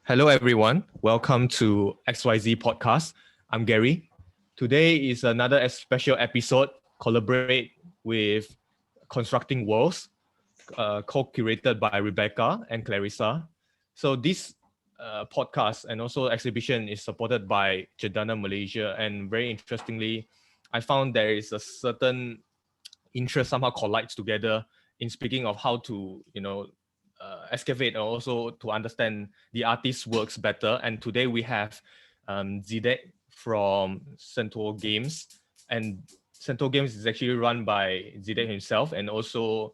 Hello, everyone. Welcome to xyzpodcast. I'm Gary. Today is another special episode, collaborate with Constructing Worlds, co-curated by Rebecca and Clarissa. So this podcast and also exhibition is supported by Cedana Malaysia. And very interestingly, I found there is a certain interest somehow collides together in speaking of how to, excavate and also to understand the artist's works better. And today we have Zidek from Centaur Games, and Centaur Games is actually run by Zidek himself, and also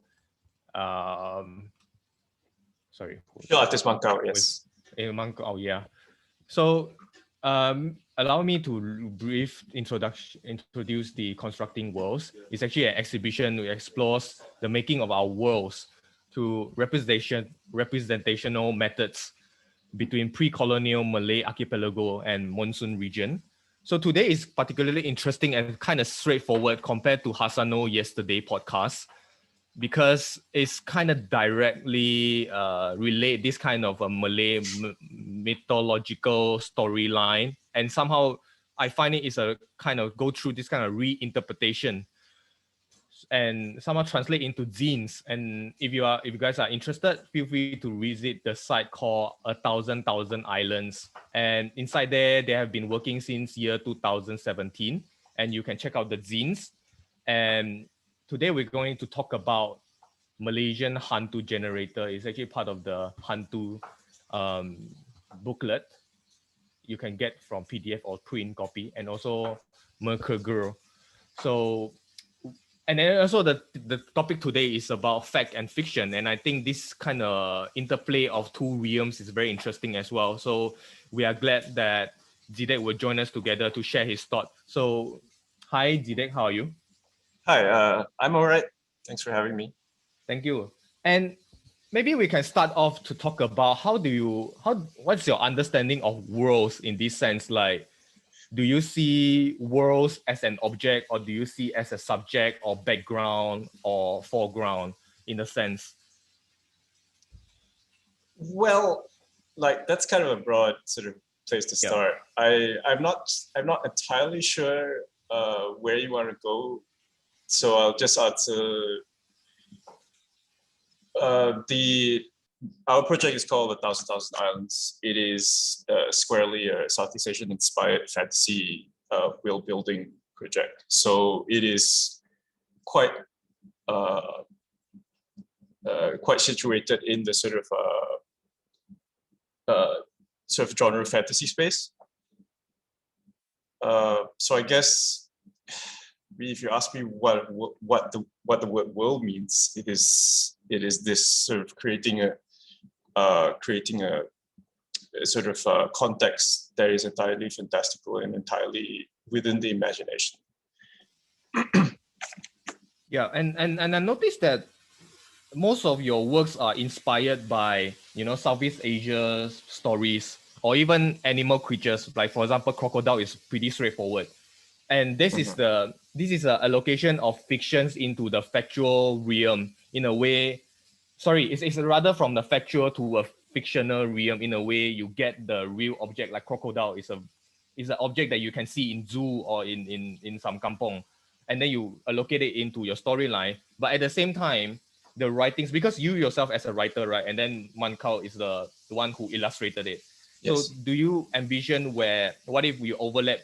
sorry, artist Mangkao, yes. Mangkao, yeah. So allow me to introduce the Constructing Worlds. It's actually an exhibition that explores the making of our worlds through representational methods between pre-colonial Malay archipelago and monsoon region. So today is particularly interesting and kind of straightforward compared to Hasano yesterday podcast, because it's kind of directly relate this kind of a Malay mythological storyline, and somehow I find it is a kind of go through this kind of reinterpretation and somehow translate into zines. And if you guys are interested, feel free to visit the site called A Thousand Islands, and inside there they have been working since year 2017, and you can check out the zines. And today we're going to talk about Malaysian Hantu generator. It's actually part of the Hantu booklet you can get from PDF or print copy, and also Merker Girl. So, and then also the topic today is about fact and fiction. And I think this kind of interplay of two realms is very interesting as well. So we are glad that Zidek will join us together to share his thought. So hi Zidek, how are you? Hi, I'm all right. Thanks for having me. Thank you. And maybe we can start off to talk about what's your understanding of worlds in this sense? Like, do you see worlds as an object, or do you see as a subject or background or foreground in a sense? Well, like that's kind of a broad sort of place to start. Yeah. I'm not entirely sure where you want to go, so I'll just answer. Our project is called A Thousand Islands. It is squarely a Southeast Asian inspired fantasy world building project. So it is quite situated in the sort of genre fantasy space. So I guess if you ask me what the word world means, it is this sort of creating a sort of context that is entirely fantastical and entirely within the imagination. Yeah, and I noticed that most of your works are inspired by, Southeast Asia stories or even animal creatures. Like, for example, crocodile is pretty straightforward. And this is a allocation of fictions into the factual realm in a way. Sorry, it's rather from the factual to a fictional realm in a way. You get the real object, like crocodile is an object that you can see in zoo or in some kampong, and then you allocate it into your storyline. But at the same time, the writings, because you yourself as a writer, right, and then Mankao is the one who illustrated it. Yes. So do you envision what if we overlap?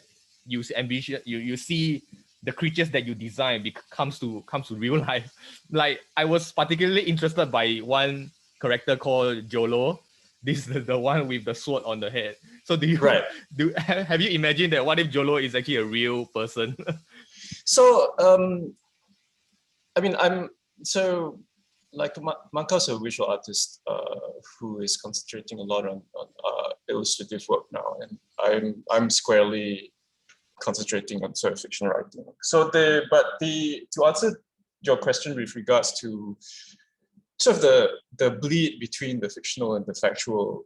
You see the creatures that you design comes to real life. Like, I was particularly interested by one character called Jolo. This is the one with the sword on the head. So have you imagined that what if Jolo is actually a real person? So Mankao's a visual artist who is concentrating a lot on illustrative work now, and I'm squarely concentrating on sort of fiction writing. So to answer your question with regards to sort of the bleed between the fictional and the factual,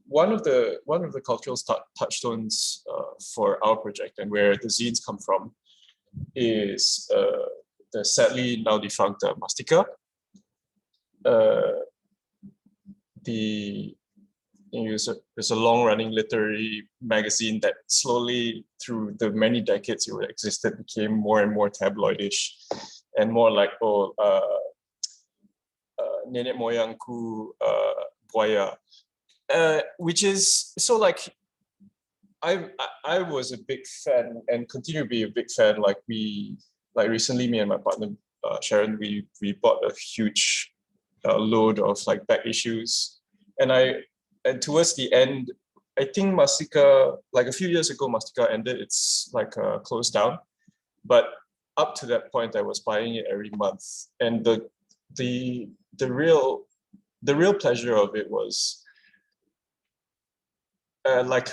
one of the cultural touchstones for our project and where the zines come from is the sadly now defunct Mastika. it's a long-running literary magazine that slowly, through the many decades it existed, became more and more tabloidish and more like, nenek moyangku buaya, which is so like I was a big fan and continue to be a big fan. Like recently, me and my partner Sharon, we bought a huge load of like back issues, and towards the end, I think Mastika, like a few years ago, Mastika ended its like closed down, but up to that point, I was buying it every month, and the real pleasure of it was like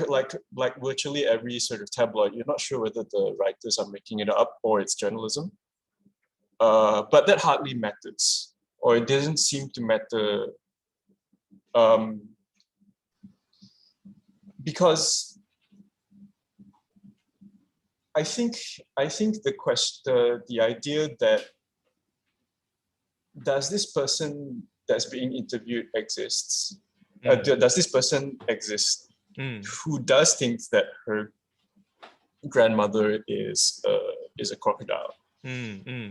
virtually every sort of tabloid, you're not sure whether the writers are making it up or it's journalism, but that hardly matters, or it doesn't seem to matter, because I think the idea that does this person that's being interviewed exists? Does this person exist who does think that her grandmother is a crocodile? And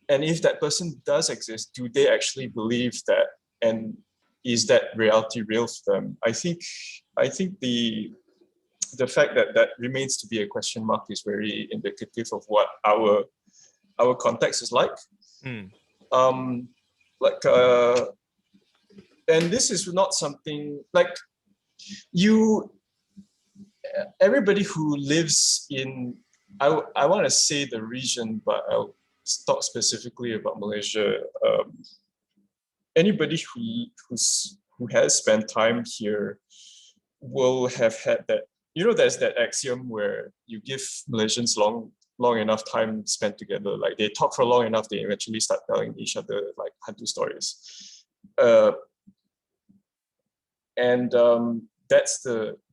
if that person does exist, do they actually believe that? And is that reality real for them? I think the fact that that remains to be a question mark is very indicative of what our context is like. And this is not something like everybody who lives in, I want to say the region, but I'll talk specifically about Malaysia. Anybody who has spent time here will have had that. There's that axiom where you give Malaysians long enough time spent together, like they talk for long enough, they eventually start telling each other like hantu stories.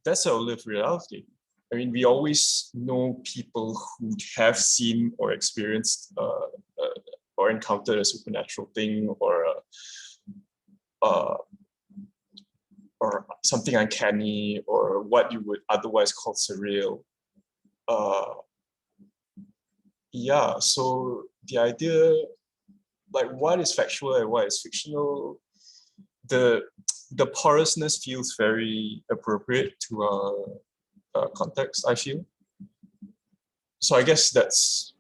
That's our lived reality. I mean, we always know people who have seen or experienced or encountered a supernatural thing or something uncanny, or what you would otherwise call surreal. So the idea, like what is factual and what is fictional, the porousness feels very appropriate to our context, I feel. So I guess that's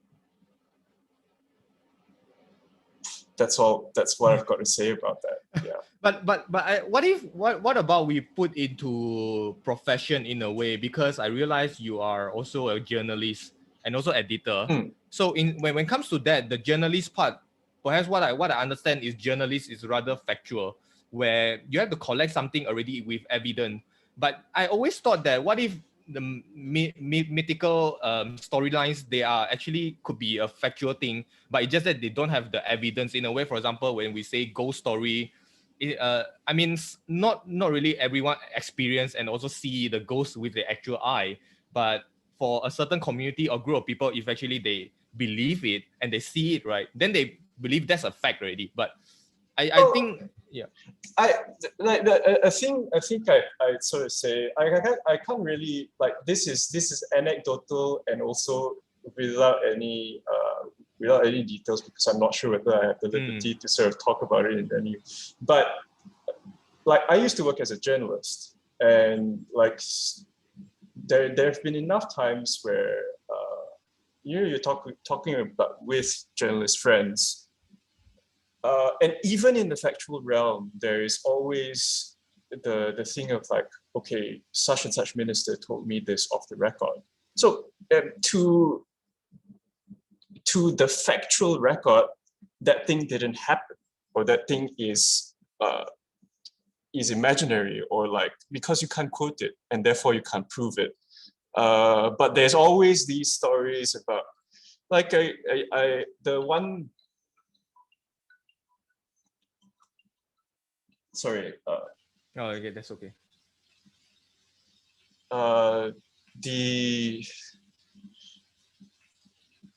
all. That's what I've got to say about that. Yeah. What about we put into profession in a way, because I realize you are also a journalist and also editor. So when it comes to that, the journalist part, perhaps what I understand is journalist is rather factual, where you have to collect something already with evidence. But I always thought that what if the mythical storylines, they are actually could be a factual thing, but it's just that they don't have the evidence in a way. For example, when we say ghost story, I mean, not really everyone experience and also see the ghost with the actual eye, but for a certain community or group of people, if actually they believe it and they see it, right, then they believe that's a fact already. But I think, yeah. I think I sort of say I can't really, like, this is anecdotal and also without any details, because I'm not sure whether I have the liberty to sort of talk about it in any. But like, I used to work as a journalist, and like there have been enough times where you're talking about with journalist friends. And even in the factual realm, there is always the thing of like, okay, such and such minister told me this off the record. So to the factual record, that thing didn't happen, or that thing is imaginary, or like, because you can't quote it and therefore you can't prove it. But there's always these stories about, like, the one. Sorry. Oh, okay, that's okay.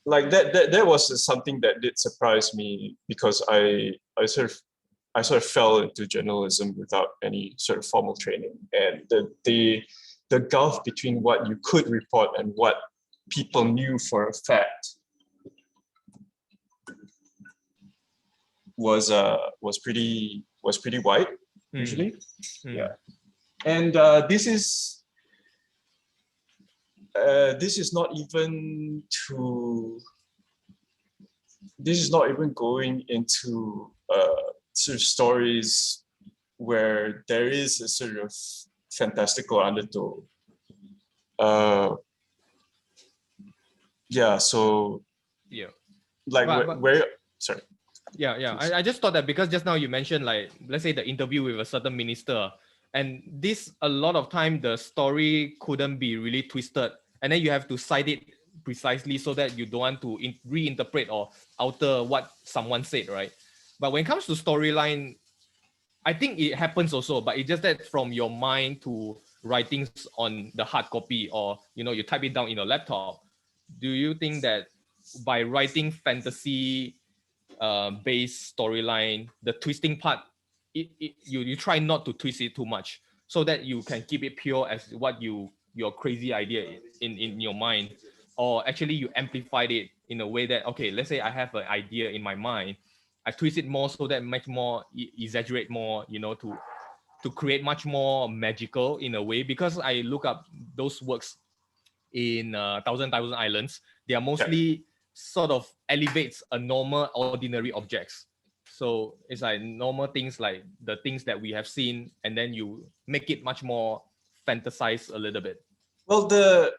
Like that was something that did surprise me, because I sort of I sort of fell into journalism without any sort of formal training, and the gulf between what you could report and what people knew for a fact was pretty wide usually. Yeah, and this is not even going into sort of stories where there is a sort of fantastical undertow. So like where sorry. Yeah. I just thought that because just now you mentioned, like, let's say the interview with a certain minister, and this, a lot of time the story couldn't be really twisted, and then you have to cite it precisely so that you don't want to reinterpret or alter what someone said, right? But when it comes to storyline, I think it happens also, but it's just that from your mind to writings on the hard copy, or you type it down in your laptop. Do you think that by writing fantasy based storyline, the twisting part, you try not to twist it too much, so that you can keep it pure as what your crazy idea in your mind, or actually you amplified it in a way that, okay, let's say I have an idea in my mind, I twist it more so that makes more exaggerate more, to create much more magical in a way. Because I look up those works in Thousand Islands, they are mostly sort of elevates a normal ordinary objects. So it's like normal things, like the things that we have seen, and then you make it much more fantasized a little bit. Well, the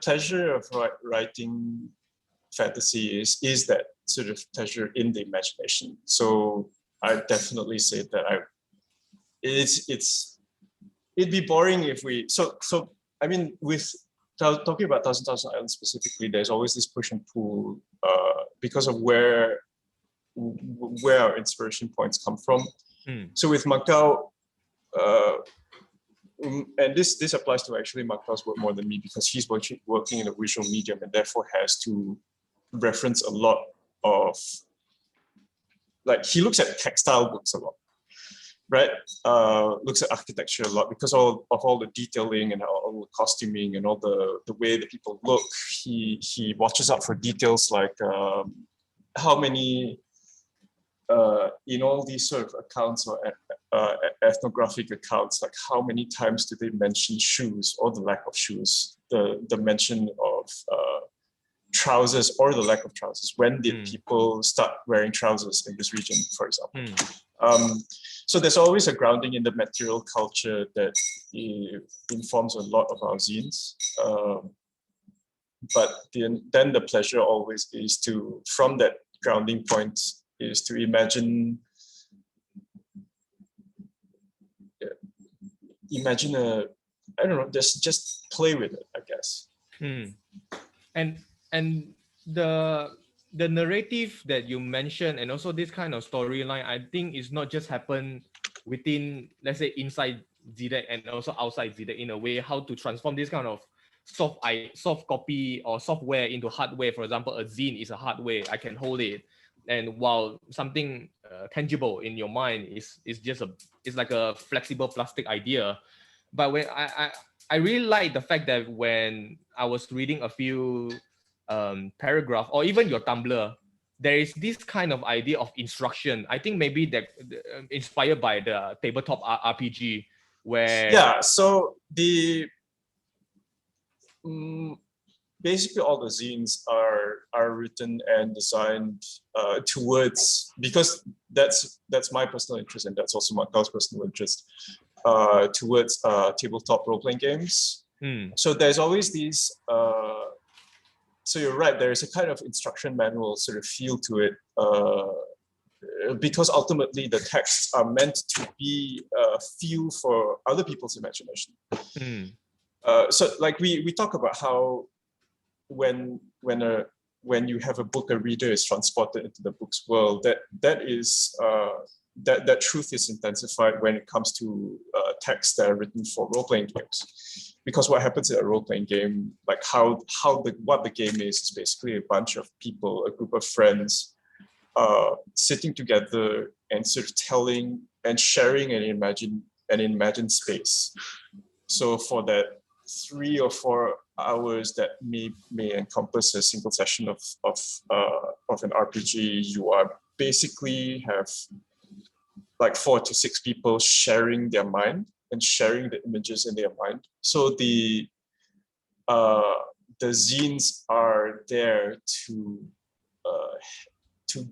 pleasure of writing fantasy is that sort of pleasure in the imagination. So I definitely say that it'd be boring if we I mean, with talking about Thousand Islands specifically, there's always this push and pull because of where our inspiration points come from. So with Macau, and this applies to actually Macau's work more than me, because he's working in a visual medium and therefore has to reference a lot of, like, he looks at textile books a lot, right? Looks at architecture a lot because of all the detailing and all the costuming and all the way that people look. He watches out for details like how many in all these sort of accounts or ethnographic accounts, like how many times do they mention shoes or the lack of shoes, the mention of trousers or the lack of trousers. When did people start wearing trousers in this region, for example? So there's always a grounding in the material culture that informs a lot of our zines. But then the pleasure always is to, from that grounding point, is to imagine I don't know, just play with it, I guess. And the narrative that you mentioned, and also this kind of storyline, I think is not just happen within, let's say, inside ZDEC and also outside ZDEC, in a way, how to transform this kind of soft copy or software into hardware. For example, a zine is a hardware, I can hold it, and while something tangible in your mind is just it's like a flexible plastic idea. But when I really like the fact that when I was reading a few paragraph, or even your Tumblr, there is this kind of idea of instruction. I think maybe that inspired by the tabletop RPG, where so the basically all the zines are written and designed towards, because that's my personal interest, and that's also Macau's personal interest, towards tabletop role-playing games. So there's always these so you're right, there is a kind of instruction manual sort of feel to it, because ultimately the texts are meant to be fuel for other people's imagination. So like we talk about how when you have a book, a reader is transported into the book's world, that is that truth is intensified when it comes to texts that are written for role-playing games. Because what happens in a role-playing game, like what the game is basically a bunch of people, a group of friends, sitting together and sort of telling and sharing an imagined space. So for that 3 or 4 hours that may encompass a single session of an RPG, you are basically have like 4 to 6 people sharing their mind and sharing the images in their mind. So the zines are there to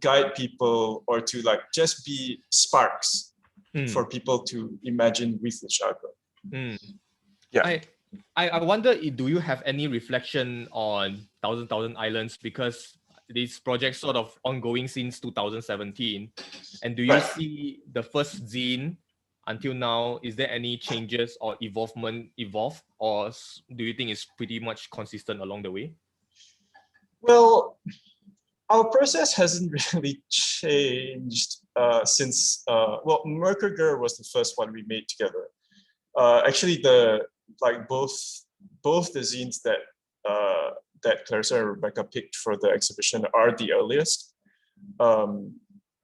guide people, or to like just be sparks for people to imagine with each other. Yeah. I wonder, do you have any reflection on Thousand Islands, because this project sort of ongoing since 2017, and do you see the first zine until now, is there any changes or evolve, or do you think it's pretty much consistent along the way? Well, our process hasn't really changed since, well, Merkerger was the first one we made together. Actually, both the zines that Clarissa and Rebecca picked for the exhibition are the earliest.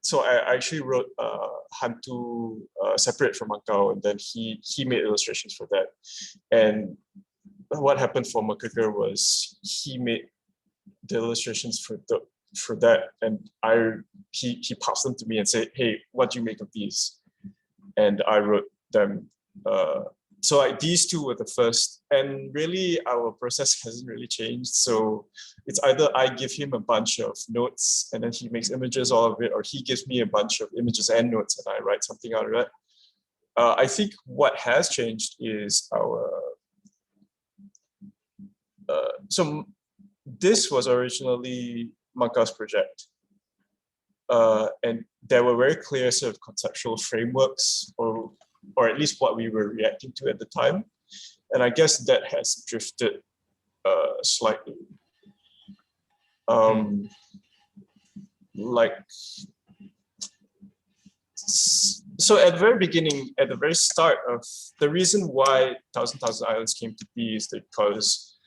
So I actually wrote Hantu separate from Macau, and then he made illustrations for that. And what happened for Merkerger was he made the illustrations for that, and he passed them to me and said, "Hey, what do you make of these?" And I wrote them. So these two were the first, and really our process hasn't really changed. So it's either I give him a bunch of notes and then he makes images all of it, or he gives me a bunch of images and notes and I write something out of that. I think what has changed is our so this was originally Macau's project, and there were very clear sort of conceptual frameworks, or at least what we were reacting to at the time. And I guess that has drifted slightly. So at the very beginning, at the very start of the reason why Thousand Islands came to be is because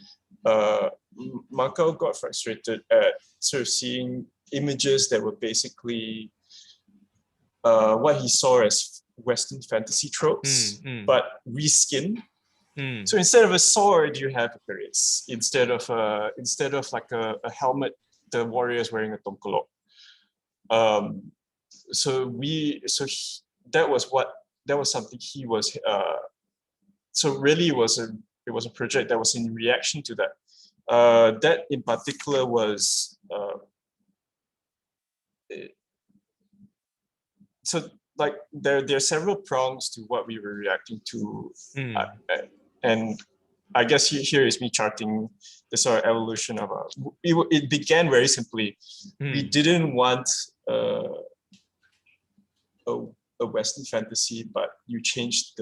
Macau got frustrated at sort of seeing images that were basically what he saw as Western fantasy tropes, but reskinned. So instead of a sword, you have a kris. Instead of like a helmet, the warrior is wearing a tongkolok. That was something he was. So really, it was a project that was in reaction to that. That in particular was. So like there are several prongs to what we were reacting to, and I guess here is me charting the sort of evolution of it began very simply. We didn't want a Western fantasy, but you changed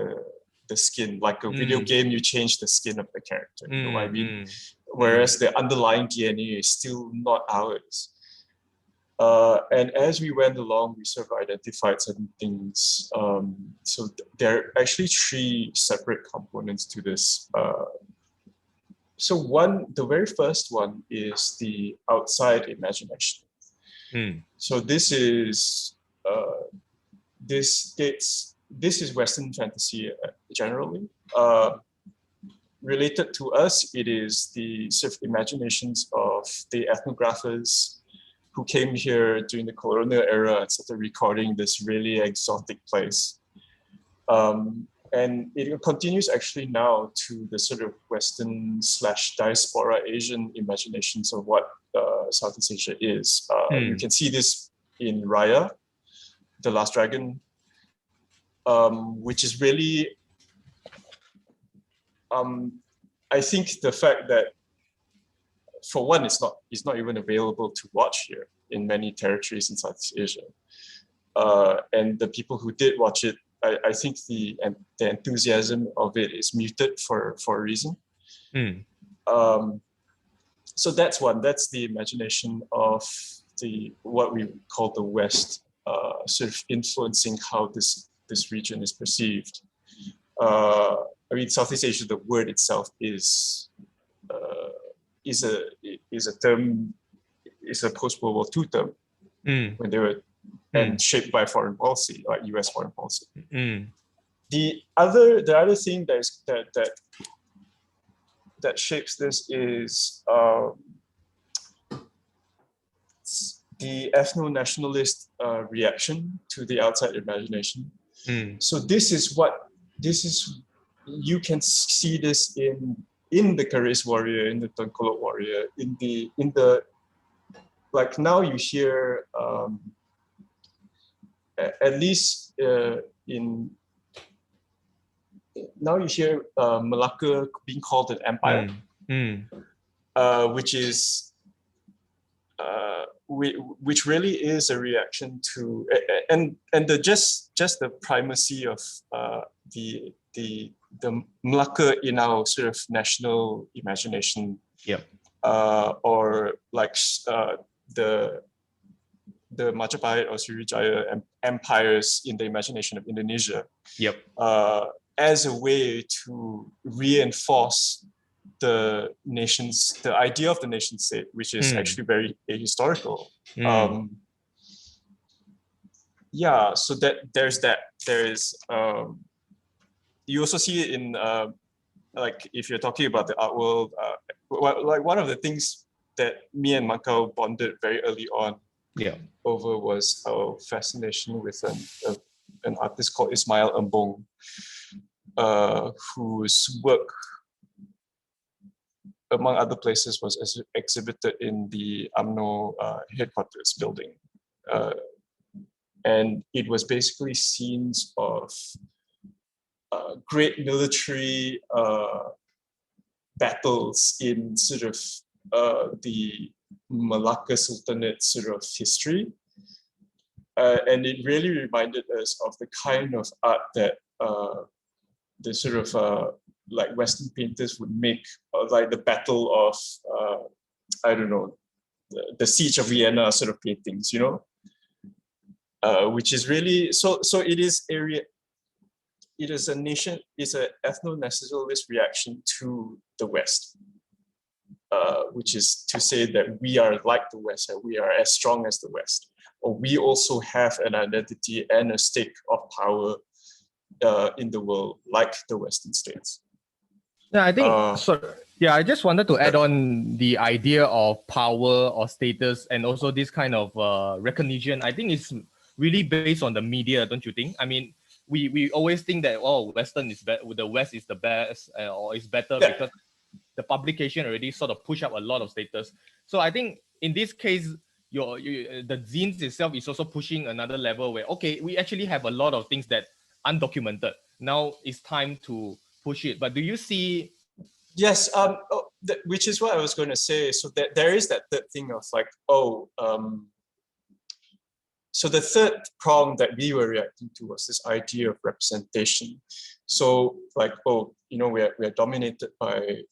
the skin, like a video game, you change the skin of the character. You know what I mean? Whereas the underlying DNA is still not ours. And as we went along, we sort of identified certain things. So there are actually 3 separate components to this. So the very first one is the outside imagination. So this is Western fantasy generally. Related to us, it is the sort of imaginations of the ethnographers who came here during the colonial era and started recording this really exotic place. And it continues actually now to the sort of Western / diaspora Asian imaginations of what Southeast Asia is. You can see this in Raya, The Last Dragon, which is really, I think the fact that, for one, it's not even available to watch here in many territories in Southeast Asia. And the people who did watch it, I think the enthusiasm of it is muted for a reason. So that's one. That's the imagination of what we call the West, sort of influencing how this region is perceived. I mean, Southeast Asia, the word itself is a term, is a post-World War II term. When they were and shaped by foreign policy, like US foreign policy. Mm. The other thing that shapes this is the ethno-nationalist reaction to the outside imagination. So this is you can see this in the Keris warrior, in the Tengkolok warrior, in the like now you hear at least now you hear Malacca being called an empire, which is which really is a reaction to and just the primacy of the Malacca in our sort of national imagination. Yep. Or like the Majapahit or Sriwijaya empires in the imagination of Indonesia. Yep. As a way to reinforce the idea of the nation state, which is actually very ahistorical. Yeah, so there's that. There is you also see it in like if you're talking about the art world, like one of the things that me and Makau bonded very early on over was our fascination with an artist called Ismail Embong, whose work, among other places, was exhibited in the UMNO headquarters building. And it was basically scenes of great military battles in sort of the Malacca Sultanate sort of history. And it really reminded us of the kind of art that the sort of like Western painters would make, like the Battle of, I don't know, the Siege of Vienna sort of paintings, you know, which is really, so it is a nation, it's an ethno-nationalist reaction to the West, which is to say that we are like the West, and we are as strong as the West, or we also have an identity and a stake of power in the world like the Western states. Yeah, I think I just wanted to add on the idea of power or status, and also this kind of recognition. I think it's really based on the media, don't you think? I mean, we always think that Western is better, the West is the best, or is better because the publication already sort of push up a lot of status. So I think in this case, the zines itself is also pushing another level where we actually have a lot of things that undocumented. Now it's time to push it. But do you see? Yes, which is what I was going to say. So that there is that third thing of like, so the third prong that we were reacting to was this idea of representation. So like, we are dominated by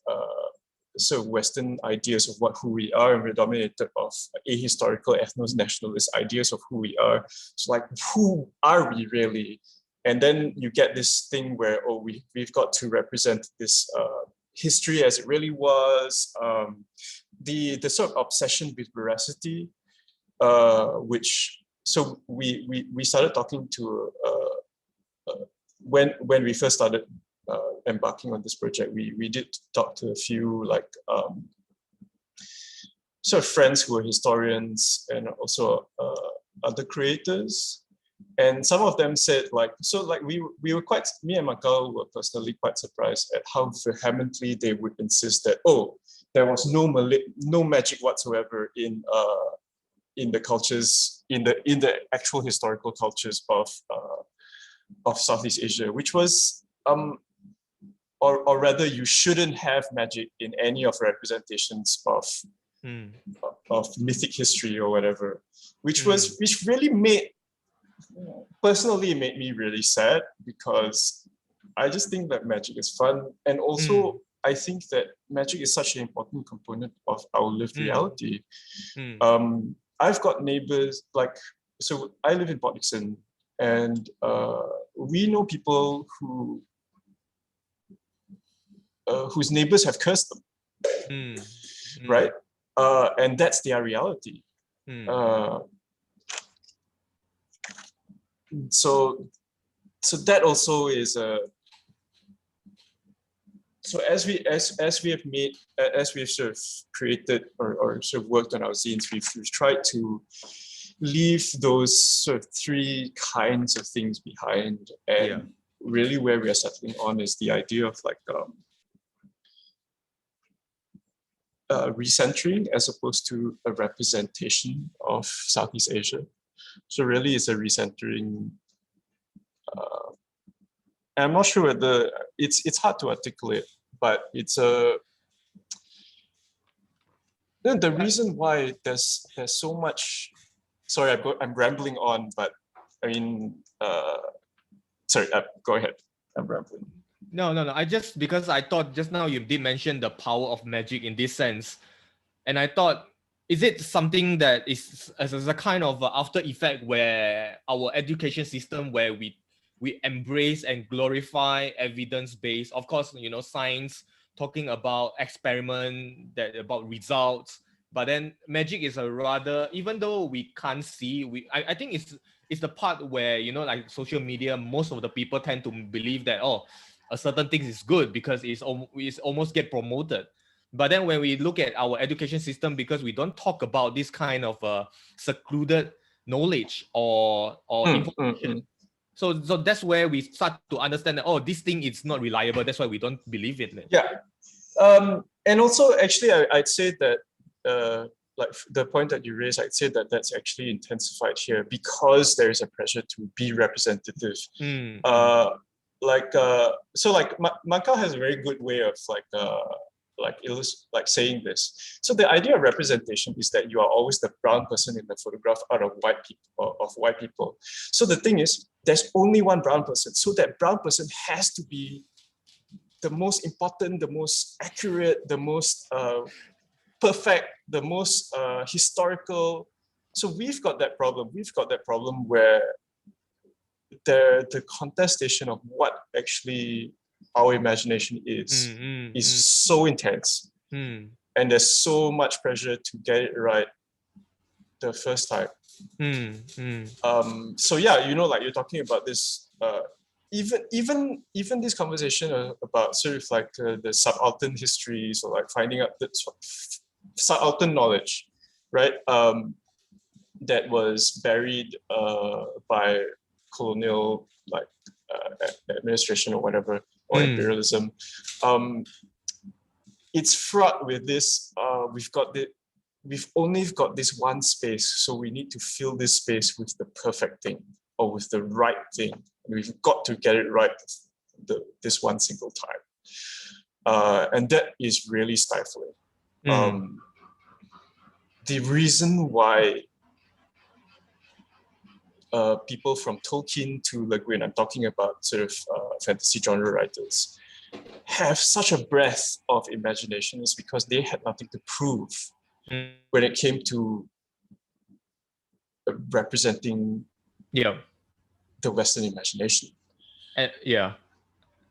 so Western ideas of who we are, and we're dominated of ahistorical ethno-nationalist ideas of who we are. So like, who are we really? And then you get this thing where, we've got to represent this history as it really was, the sort of obsession with veracity, which, so we started talking to, when we first started embarking on this project, we did talk to a few like sort of friends who are historians and also other creators. And some of them said we were quite, me and Makau were personally quite surprised at how vehemently they would insist that, there was no magic whatsoever in the cultures, in the actual historical cultures of Southeast Asia, which was, or rather, you shouldn't have magic in any of representations of mythic history or whatever, which really personally made me really sad, because I just think that magic is fun, and also I think that magic is such an important component of our lived reality. I've got neighbors, so I live in Port Dickson, and we know people whose neighbors have cursed them, right? And that's their reality. So that also is a. So as we have made, as we've sort of created or sort of worked on our zines, we've tried to leave those sort of three kinds of things behind, and really where we are settling on is the idea of like recentering as opposed to a representation of Southeast Asia. So really it's a recentering. I'm not sure whether it's hard to articulate, but it's a. The reason why there's so much. Sorry, I'm rambling on, but I mean, sorry, go ahead. I'm rambling. No. Because I thought just now you did mention the power of magic in this sense, and I thought, is it something that is as a kind of after effect where our education system, where we embrace and glorify evidence-based, of course, science, talking about experiment, that about results, but then magic is a rather, even though we can't see, I think it's the part where, like social media, most of the people tend to believe that, a certain thing is good because it's almost get promoted. But then when we look at our education system, because we don't talk about this kind of secluded knowledge or information, so that's where we start to understand that, this thing is not reliable. That's why we don't believe it. Yeah. And also, actually, I'd say that, like the point that you raised, I'd say that that's actually intensified here because there is a pressure to be representative. So Macau has a very good way of saying this. So the idea of representation is that you are always the brown person in the photograph out of white people. So the thing is, there's only one brown person. So that brown person has to be the most important, the most accurate, the most perfect, the most historical. So we've got that problem. We've got that problem where the contestation of what actually our imagination is so intense, and there's so much pressure to get it right the first time. So yeah, like you're talking about this, even this conversation about sort of like the subaltern histories, or like finding out the subaltern knowledge, right? That was buried by colonial administration or whatever, or imperialism. It's fraught with this. We've only got this one space, so we need to fill this space with the perfect thing or with the right thing. And we've got to get it right this one single time, and that is really stifling. The reason why people from Tolkien to Le Guin, I'm talking about sort of fantasy genre writers, have such a breadth of imagination is because they had nothing to prove when it came to representing the Western imagination.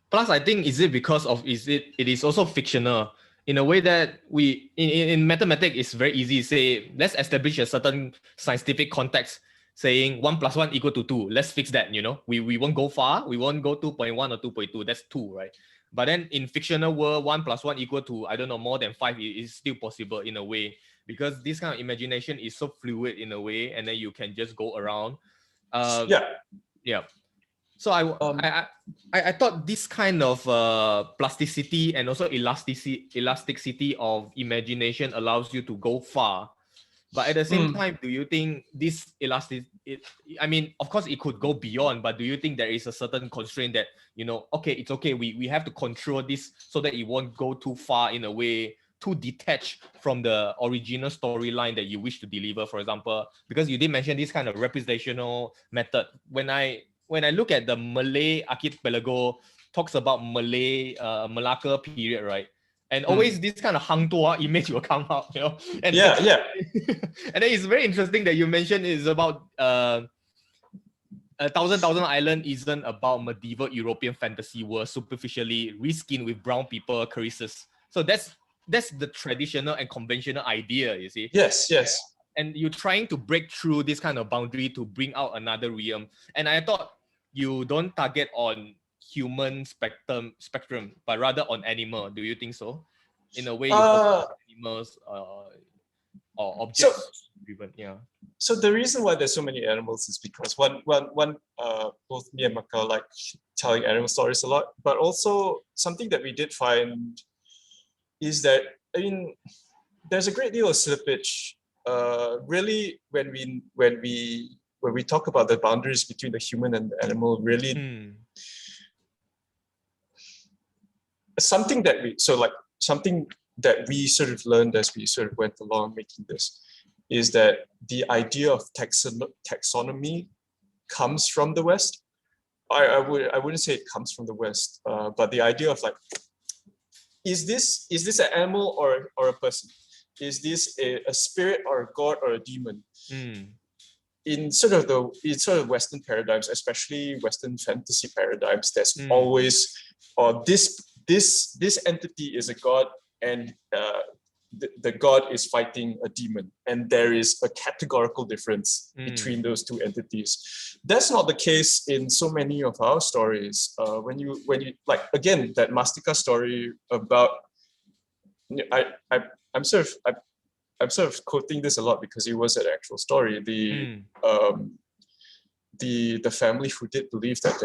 Plus, I think it is also fictional in a way that we in mathematics it's very easy to say, let's establish a certain scientific context saying 1 + 1 = 2. Let's fix that. We won't go far. We won't go 2.1 or 2.2. That's 2, right? But then in fictional world, 1 + 1 = I don't know, more than 5 is still possible in a way, because this kind of imagination is so fluid in a way, and then you can just go around. So I thought this kind of plasticity and also elasticity of imagination allows you to go far. But at the same time, do you think this I mean, of course, it could go beyond, but do you think there is a certain constraint that, okay, it's okay, we have to control this so that it won't go too far in a way, too detached from the original storyline that you wish to deliver, for example? Because you did mention this kind of representational method. When I look at the Malay archipelago, talks about Malacca period, right? And always this kind of hang tuah image will come out, And and then it's very interesting that you mentioned it's about Thousand Island isn't about medieval European fantasy world superficially reskinned with brown people carisses. So that's the traditional and conventional idea, you see. Yes. and you're trying to break through this kind of boundary to bring out another realm. And I thought you don't target on human spectrum, but rather on animal. Do you think so? In a way, you focus Uh, on animals or so objects driven. Yeah. so the reason why there's so many animals is because both me and Maka like telling animal stories a lot, but also something that we did find is that, I mean, there's a great deal of slippage. Really, when we talk about the boundaries between the human and the animal, really something that we sort of learned as we sort of went along making this is that the idea of taxonomy comes from the West. I wouldn't say it comes from the West, but the idea of like, is this an animal or a person? Is this a spirit or a god or a demon? In sort of Western paradigms, especially Western fantasy paradigms, there's always, or this entity is a god, and the god is fighting a demon, and there is a categorical difference between those two entities. That's not the case in so many of our stories. When you like, again, that Mastika story about, I'm sort of quoting this a lot because it was an actual story. The family who did believe that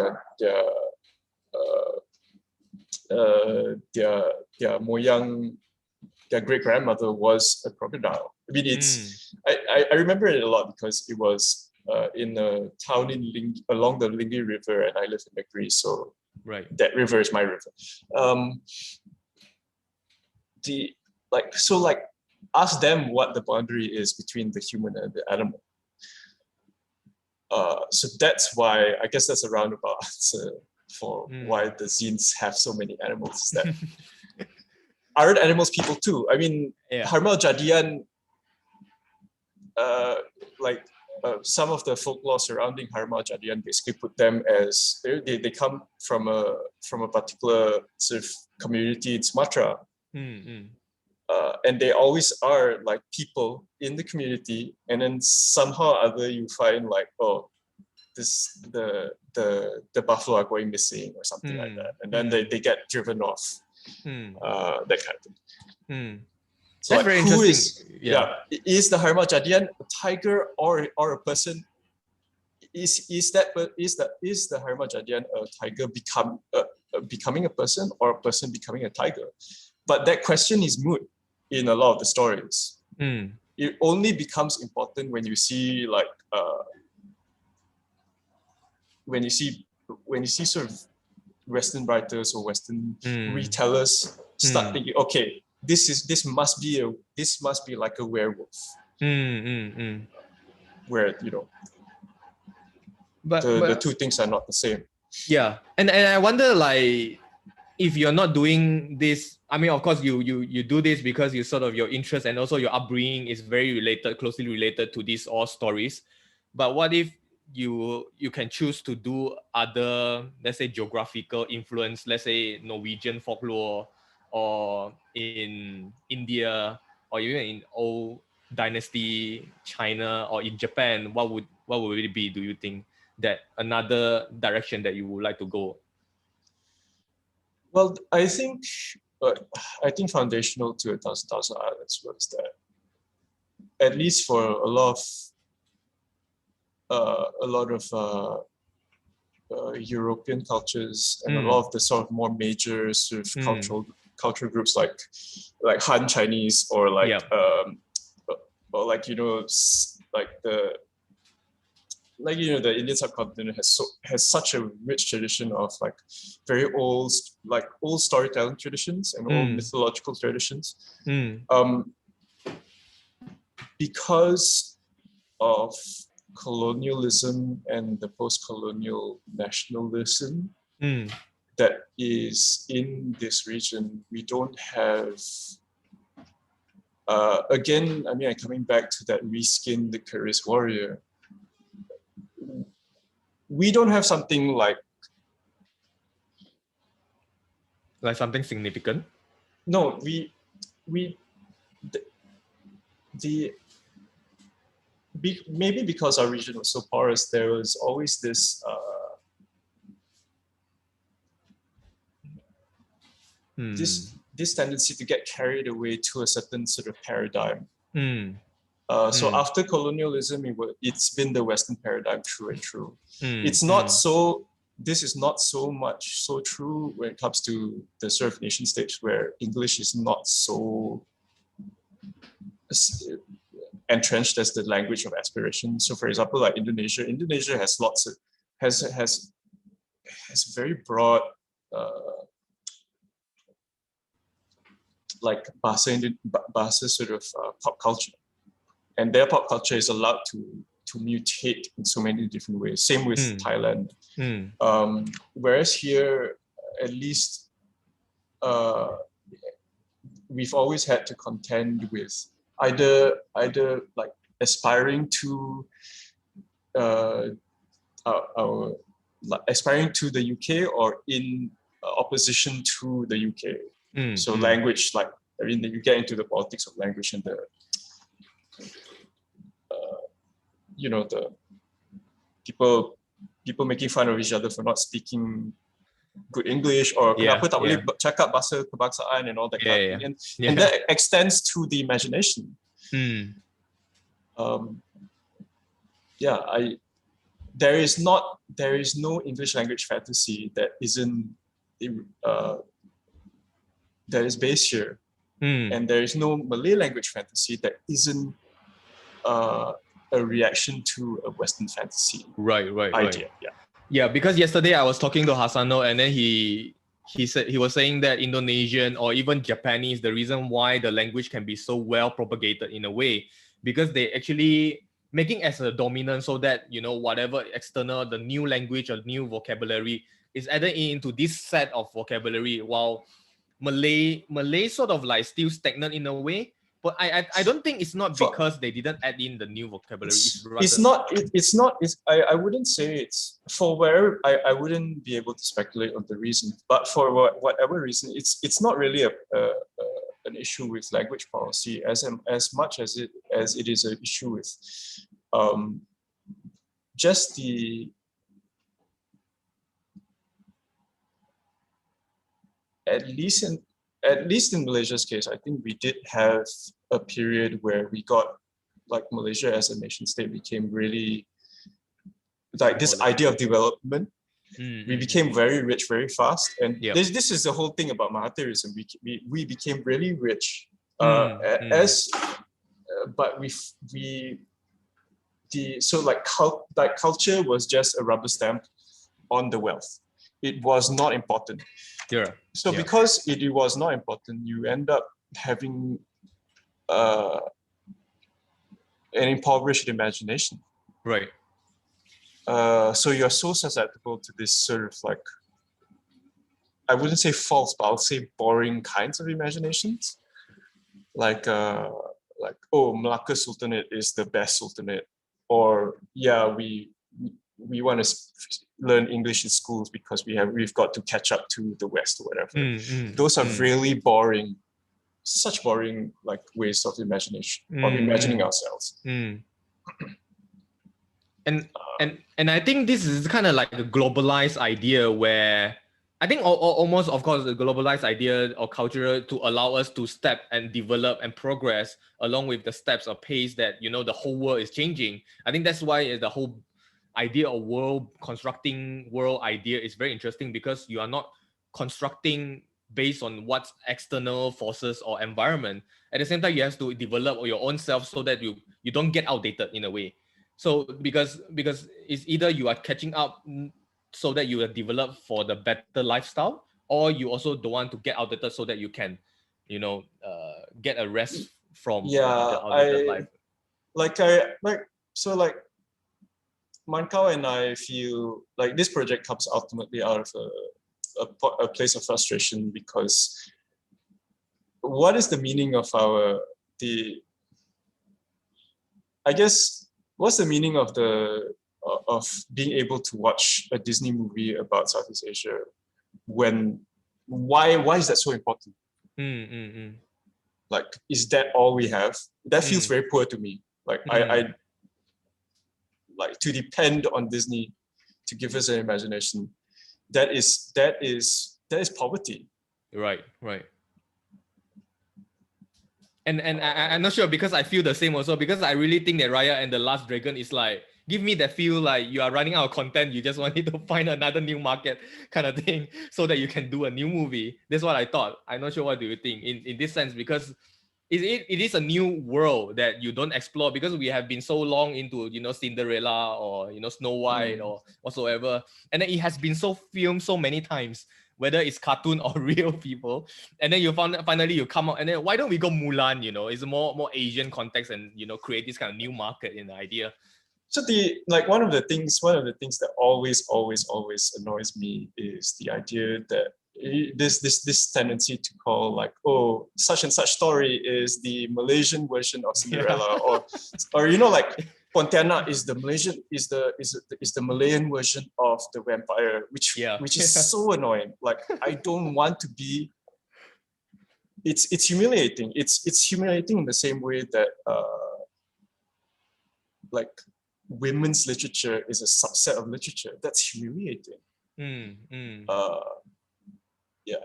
their moyang, their great grandmother was a crocodile. I mean, I remember it a lot because it was in a town along the Lingi River, and I live in Negri, so that river is my river. Ask them what the boundary is between the human and the animal. So that's why, I guess that's a roundabout answer for why the zines have so many animals. That aren't animals people too? I mean, Harimau Jadian, some of the folklore surrounding Harimau Jadian basically put them as they come from a particular sort of community in Sumatra. And they always are like people in the community, and then somehow or other you find like, oh, the buffalo are going missing or something like that, and then they get driven off, that kind of thing. So that's like, very who interesting. is the Harimau Jadian a tiger or a person? Is the Harimau Jadian a tiger becoming a person, or a person becoming a tiger? But that question is moot in a lot of the stories. It only becomes important when you see like when you see sort of Western writers or Western retellers start thinking, okay, this must be like a werewolf, where but the two things are not the same. Yeah, and I wonder, like, if you're not doing this, I mean, of course you do this because you sort of your interest and also your upbringing is very closely related to these all stories. But what if you can choose to do other, let's say, geographical influence, let's say Norwegian folklore, or in India, or even in old dynasty China, or in Japan? What would it be, do you think, that another direction that you would like to go? Well, I think foundational to 1,000 Islands was that, at least for a lot of European cultures, and a lot of the sort of more major sort of cultural groups like Han Chinese, or like or like the Indian subcontinent has such a rich tradition of like very old storytelling traditions and old mythological traditions. Because of colonialism and the post-colonial nationalism that is in this region, we don't have. Again, I mean, coming back to that reskin the Curious Warrior, we don't have something like something significant. No, the maybe because our region was so porous, there was always this this tendency to get carried away to a certain sort of paradigm. So after colonialism, it's been the Western paradigm through and through. It's not so. This is not so much so true when it comes to the sort of nation states where English is not so entrenched as the language of aspiration. So, for example, like Indonesia has lots of has very broad like bahasa sort of pop culture, and their pop culture is allowed to mutate in so many different ways. Same with Thailand. Whereas here, at least, we've always had to contend with either like aspiring to aspiring to the UK or in opposition to the UK. So language, like, I mean, you get into the politics of language and the the people making fun of each other for not speaking good English, or kenapa tak boleh cakap bahasa kebangsaan and all that kind of thing. And that extends to the imagination. There is no English language fantasy that isn't that is based here, and there is no Malay language fantasy that isn't a reaction to a Western fantasy idea. Yeah, because yesterday I was talking to Hasano, and then he was saying that Indonesian or even Japanese, the reason why the language can be so well propagated in a way, because they actually making as a dominant, so that whatever external, the new language or new vocabulary is added into this set of vocabulary, while Malay sort of like still stagnant in a way. But I don't think it's not because they didn't add in the new vocabulary. I wouldn't say it's for where I wouldn't be able to speculate on the reason. But for whatever reason, it's not really an issue with language policy as much as it is an issue with just the at least in Malaysia's case, I think we did have a period where we got, like, Malaysia as a nation state became really, like, this idea of development. We became very rich very fast, and this is the whole thing about Mahathirism. We became really rich, but culture was just a rubber stamp on the wealth. It was not important. Because it was not important, you end up having an impoverished imagination. Right. So you're so susceptible to this sort of, like, I wouldn't say false, but I'll say boring kinds of imaginations. Like Malacca Sultanate is the best sultanate, or we want to learn English in schools because we've got to catch up to the West or whatever. Those are really boring, such boring, like, ways of imagination, of imagining ourselves. And I think this is kind of like a globalized idea where I think almost, of course, a globalized idea or culture to allow us to step and develop and progress along with the steps or pace that, the whole world is changing. I think that's why the whole idea of constructing world idea is very interesting, because you are not constructing based on what's external forces or environment. At the same time, you have to develop your own self so that you don't get outdated in a way. So because it's either you are catching up so that you are developed for the better lifestyle, or you also don't want to get outdated so that you can, get a rest from the outdated life. Mankau and I feel like this project comes ultimately out of a place of frustration, because what is the meaning of what's the meaning of being able to watch a Disney movie about Southeast Asia why is that so important? Like, is that all we have? That feels very poor to me. Like, like to depend on Disney to give us an imagination, that is poverty. Right. And I'm not sure, because I feel the same also, because I really think that Raya and the Last Dragon is like, give me that feel like you are running out of content, you just wanted to find another new market kind of thing so that you can do a new movie. That's what I thought. I'm not sure, what do you think in this sense, because it is a new world that you don't explore, because we have been so long into, Cinderella or, Snow White or whatsoever. And then it has been so filmed so many times, whether it's cartoon or real people. And then finally you come out, and then why don't we go Mulan? It's a more Asian context, and create this kind of new market in the idea. So one of the things that always annoys me is the idea that this tendency to call like, oh, such and such story is the Malaysian version of Cinderella, or like Pontianak is the Malayan version of the vampire, which is so annoying. Like, I don't want to be. It's humiliating. It's humiliating in the same way that like women's literature is a subset of literature. That's humiliating. Yeah.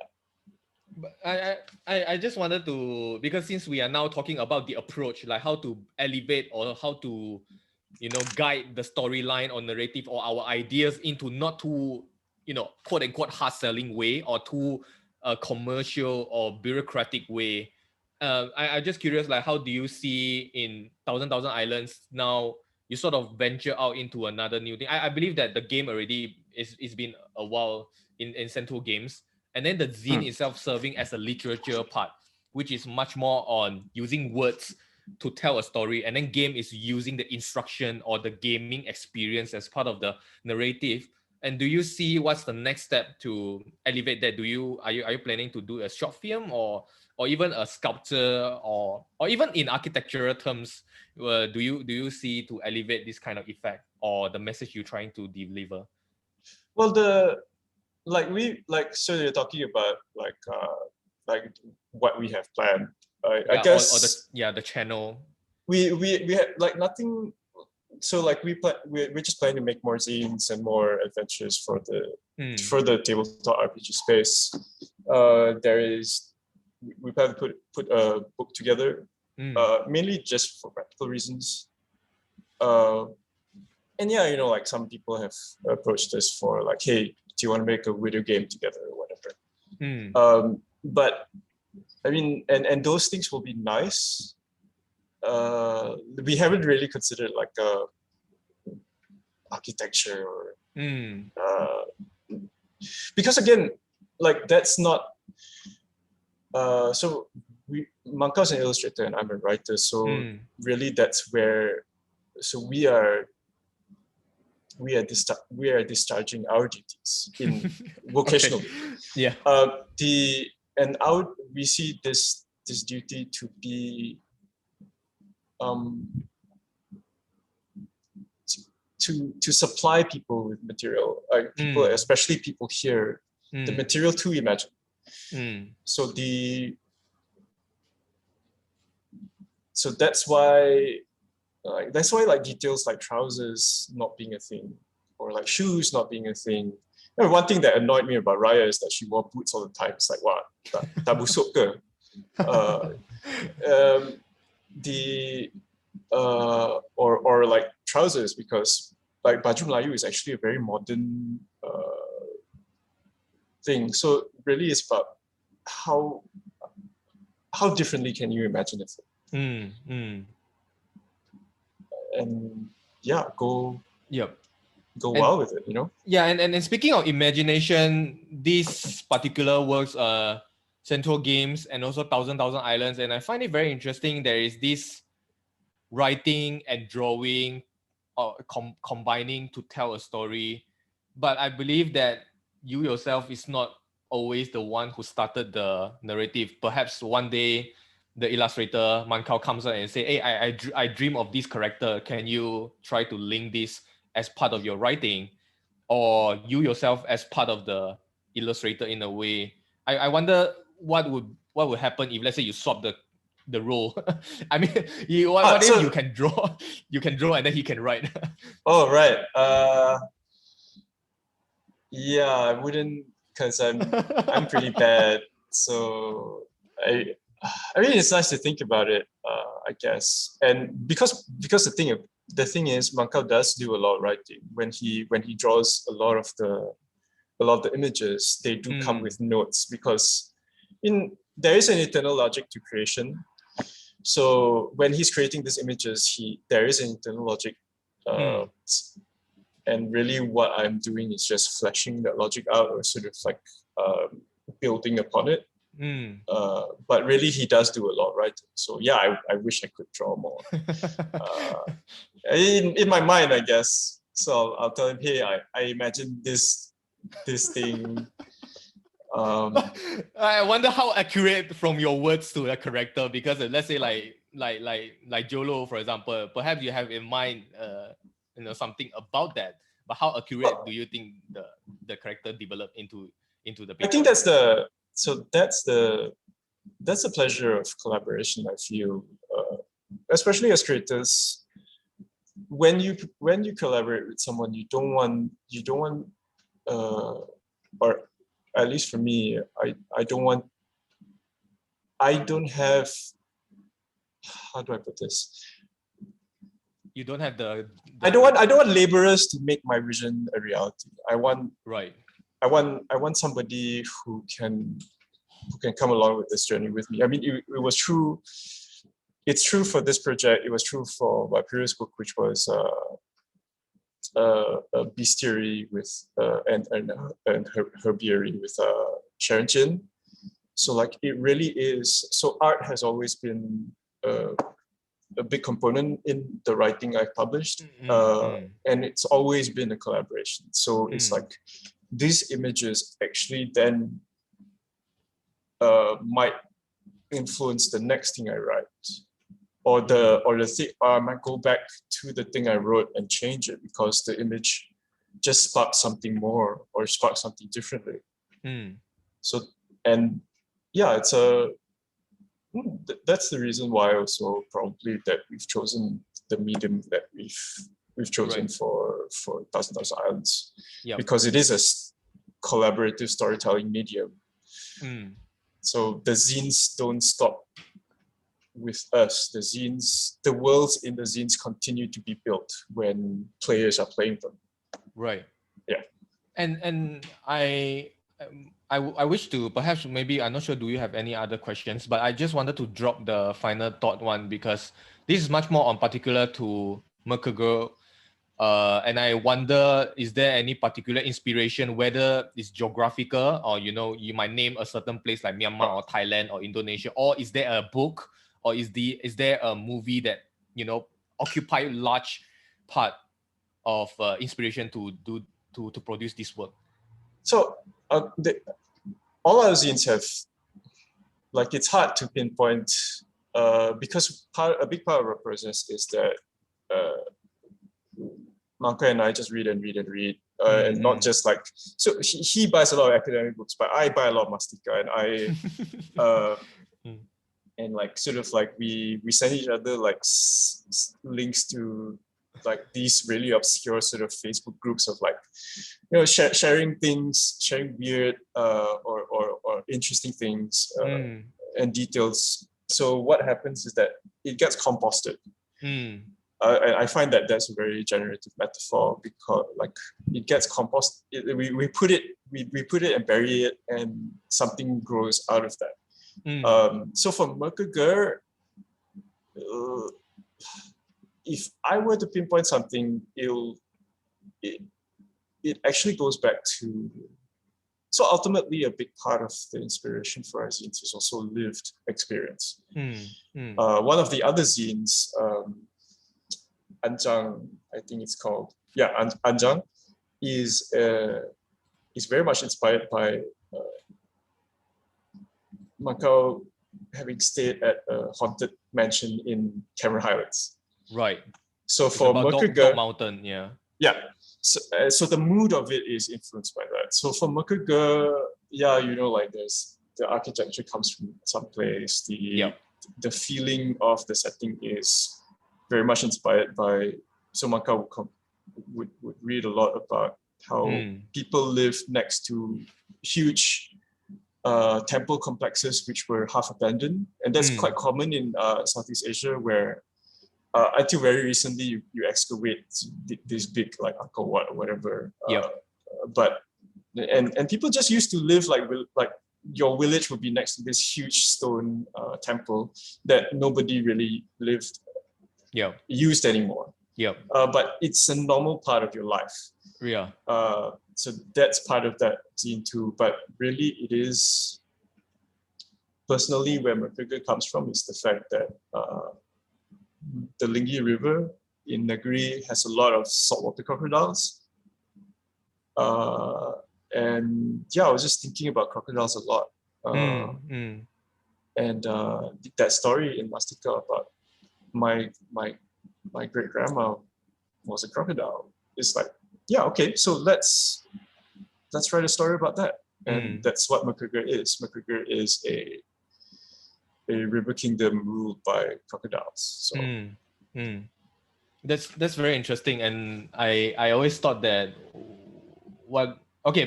But I just wanted to, because since we are now talking about the approach, like how to elevate or how to, guide the storyline or narrative or our ideas into not too, quote unquote hard selling way, or too commercial or bureaucratic way. I'm just curious, like, how do you see in Thousand Islands now? You sort of venture out into another new thing. I believe that the game already it's been a while in Centaur Games. And then the zine itself serving as a literature part, which is much more on using words to tell a story. And then game is using the instruction or the gaming experience as part of the narrative. And do you see what's the next step to elevate that? Are you planning to do a short film or even a sculpture or even in architectural terms? Do you see to elevate this kind of effect or the message you're trying to deliver? Well, so you're talking about like what we have planned. I guess the channel. We have like nothing. So like we're just planning to make more zines and more adventures for the tabletop RPG space. We plan to put a book together, mainly just for practical reasons. And yeah, like some people have approached us for like, hey, do you want to make a video game together or whatever? But I mean, and those things will be nice. We haven't really considered like architecture or because again, like that's not. So Manka's an illustrator and I'm a writer, so really that's where. So we are discharging our duties in vocationally. Yeah. We see this duty to be to supply people with material, people, especially people here, the material to imagine. So that's why like details like trousers not being a thing, or like shoes not being a thing. One thing that annoyed me about Raya is that she wore boots all the time. It's like, what? Tak busuk ke? Or like trousers, because like baju Melayu is actually a very modern thing. So really it's about how differently can you imagine it? And yeah, go wild with it, Yeah, and speaking of imagination, these particular works are Centaur Games and also Thousand Islands, and I find it very interesting. There is this writing and drawing combining to tell a story, but I believe that you yourself is not always the one who started the narrative. Perhaps one day the illustrator Mankau comes out and say, hey, I dream of this character, can you try to link this as part of your writing? Or you yourself as part of the illustrator in a way. I wonder what would happen if, let's say, you swap the the role? I mean, what if so you can draw, and then he can write? oh right. Yeah, I wouldn't, because I'm pretty bad. So I mean, it's nice to think about it, I guess. And because the thing is, Mankao does do a lot of writing. When he draws a lot of the images, they do come with notes, because there is an internal logic to creation. So when he's creating these images, there is an internal logic, and really what I'm doing is just fleshing that logic out, or sort of like building upon it. But really, he does do a lot of writing. So yeah, I wish I could draw more. In my mind, I guess. So I'll tell him, hey, I imagine this thing. I wonder how accurate from your words to the character, because let's say like Jolo, for example, perhaps you have in mind something about that, but how accurate do you think the character developed into the picture? I think that's the pleasure of collaboration, I feel, especially as creators. When you collaborate with someone, you don't want or at least for me, I don't have, how do I put this? You don't have I don't want laborers to make my vision a reality. I want somebody who can come along with this journey with me. I mean, it was true. It's true for this project. It was true for my previous book, which was a bestiary with and herbiary with Sharon Jin. So like it really is. So art has always been a big component in the writing I've published, and it's always been a collaboration. So it's like these images actually then might influence the next thing I write, or the thing. I might go back to the thing I wrote and change it because the image just sparks something more or sparks something differently. So, and yeah, it's that's the reason why also probably that we've chosen the medium that we've chosen for Thousand Islands, because it is a collaborative storytelling medium. So the zines don't stop with us. The worlds in the zines continue to be built when players are playing them. Right. Yeah. And I wish to, perhaps maybe, I'm not sure, do you have any other questions? But I just wanted to drop the final thought one, because this is much more on particular to Merkagirl. And I wonder, is there any particular inspiration, whether it's geographical or, you might name a certain place like Myanmar or Thailand or Indonesia, or is there a book, or is there a movie that, occupy large part of inspiration to produce this work? So all our zines have, like, it's hard to pinpoint because a big part of our process is that Manka and I just read and read and read, and not just like, so he buys a lot of academic books, but I buy a lot of mastica, and I and like sort of like we send each other like links to like these really obscure sort of Facebook groups of like, sharing things, sharing weird or interesting things and details. So what happens is that it gets composted. I find that that's a very generative metaphor, because like it gets composted. We put it and bury it, and something grows out of that. So for Merkagirl, if I were to pinpoint something, it actually goes back to, so ultimately a big part of the inspiration for our zines is also lived experience. One of the other zines, Anjang, I think it's called, Anjang, is very much inspired by Macau having stayed at a haunted mansion in Cameron Highlands. Right. So for Merkagirl, Mountain, yeah. So the mood of it is influenced by that. So for Merkagirl, like there's the architecture comes from some place. the feeling of the setting is very much inspired by. So Maka would read a lot about how people live next to huge temple complexes which were half abandoned, and that's quite common in Southeast Asia, where until very recently you excavate this big like Angkor Wat or whatever. But people just used to live like your village would be next to this huge stone temple that nobody really used anymore. But it's a normal part of your life. So that's part of that scene too. But really, it is personally where my figure comes from is the fact that the Lingi River in Negri has a lot of saltwater crocodiles. And yeah, I was just thinking about crocodiles a lot. And that story in Mastika about my great grandma was a crocodile. It's like, yeah, okay, so let's write a story about that. And that's what McGregor is. McGregor is a river kingdom ruled by crocodiles. So that's very interesting. And I always thought that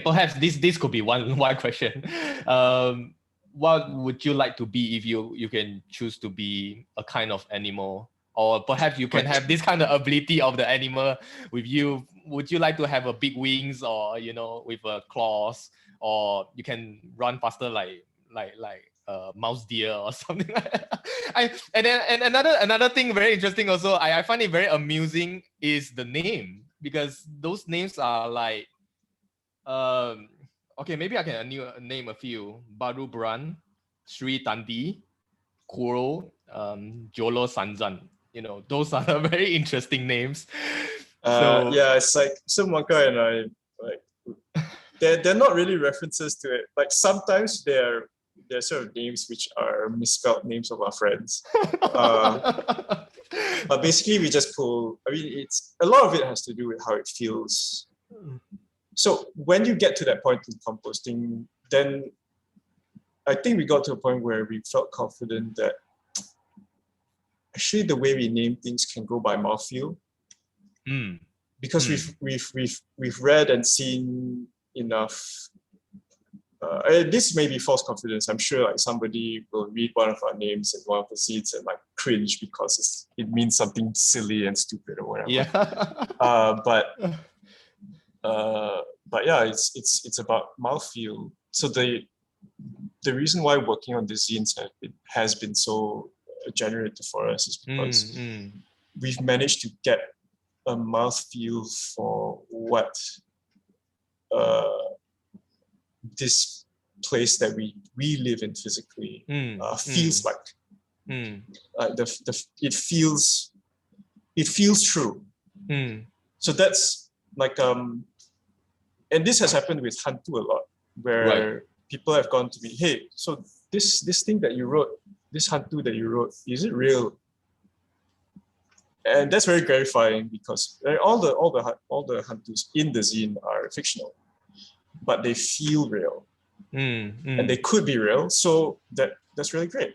perhaps this could be one question. What would you like to be if you can choose to be a kind of animal? Or perhaps you can have this kind of ability of the animal with you. Would you like to have a big wings, or with claws, or you can run faster like mouse deer or something like that? And another thing very interesting also, I find it very amusing is the name, because those names are like maybe I can name a few: Baru Bran, Sri Tandi, Kuro, Jolo Sanzan. Those are very interesting names. So it's like Maka and I, like, they're not really references to it. Like sometimes they're sort of names which are misspelled names of our friends. But basically we just pull. I mean, it's a lot of it has to do with how it feels. So when you get to that point in composting, then I think we got to a point where we felt confident that actually the way we name things can go by mouthfeel, because we've read and seen enough. This may be false confidence. I'm sure like somebody will read one of our names in one of the seeds and like cringe because it means something silly and stupid or whatever. But yeah, it's about mouthfeel. So the reason why working on these zines has been so generative for us is because we've managed to get a mouthfeel for what this place that we live in physically feels like. It feels true. So that's like and this has happened with Hantu a lot, where people have gone to me, hey, so this thing that you wrote, this Hantu that you wrote, is it real? And that's very gratifying, because all the Hantus in the zine are fictional, but they feel real, and they could be real. So that's really great.